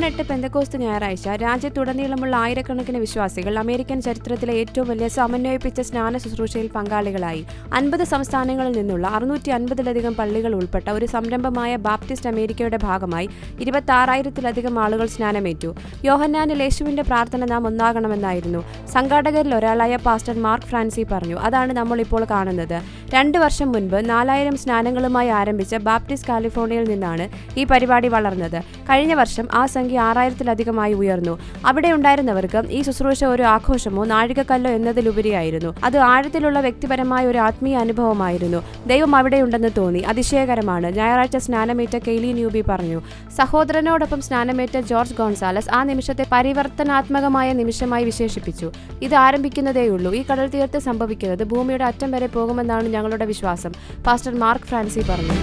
June 8 Pentecost ഞായറാഴ്ച രാജ്യത്തുടനീളമുള്ള ആയിരക്കണക്കിന് വിശ്വാസികൾ അമേരിക്കൻ ചരിത്രത്തിലെ ഏറ്റവും വലിയ സമന്വയിപ്പിച്ച സ്നാന ശുശ്രൂഷയിൽ പങ്കാളികളായി. 50 സംസ്ഥാനങ്ങളിൽ നിന്നുള്ള 650-ലധികം പള്ളികൾ ഉൾപ്പെട്ട ഒരു സംരംഭമായ ബാപ്റ്റിസ്റ്റ് അമേരിക്കയുടെ ഭാഗമായി 26,000-ലധികം ആളുകൾ സ്നാനമേറ്റു. യോഹന്നാനിൽ യേശുവിന്റെ പ്രാർത്ഥന നാം ഒന്നാകണമെന്നായിരുന്നു സംഘാടകരിൽ ഒരാളായ പാസ്റ്റർ മാർക്ക് ഫ്രാൻസി പറഞ്ഞു. അതാണ് നമ്മൾ ഇപ്പോൾ കാണുന്നത്. 2 വർഷം മുൻപ് 4,000 സ്നാനങ്ങളുമായി ആരംഭിച്ച ബാപ്റ്റിസ്റ്റ് കാലിഫോർണിയയിൽ നിന്നാണ് ഈ പരിപാടി വളർന്നത്. കഴിഞ്ഞ വർഷം ആ സംഖ്യ 6,000-ലധികമായി ഉയർന്നു. അവിടെ ഉണ്ടായിരുന്നവർക്ക് ഈ ശുശ്രൂഷ ഒരു ആഘോഷമോ നാഴികക്കല്ലോ എന്നതിലുപരിയായിരുന്നു. അത് ആഴത്തിലുള്ള വ്യക്തിപരമായ ഒരു ആത്മീയ അനുഭവമായിരുന്നു. ദൈവം അവിടെയുണ്ടെന്ന് തോന്നി. അതിശയകരമാണ്. ഞായറാഴ്ച സ്നാനമേറ്റ കെയ്ലി ന്യൂബി പറഞ്ഞു. സഹോദരനോടൊപ്പം സ്നാനമേറ്റ ജോർജ് ഗോൺസാലസ് ആ നിമിഷത്തെ പരിവർത്തനാത്മകമായ നിമിഷമായി വിശേഷിപ്പിച്ചു. ഇത് ആരംഭിക്കുന്നതേയുള്ളൂ. ഈ കടൽ തീരത്ത് സംഭവിക്കുന്നത് ഭൂമിയുടെ അറ്റം വരെ പോകുമെന്നാണ് ഞങ്ങളുടെ വിശ്വാസം, പാസ്റ്റർ മാർക്ക് ഫ്രാൻസി പറഞ്ഞു.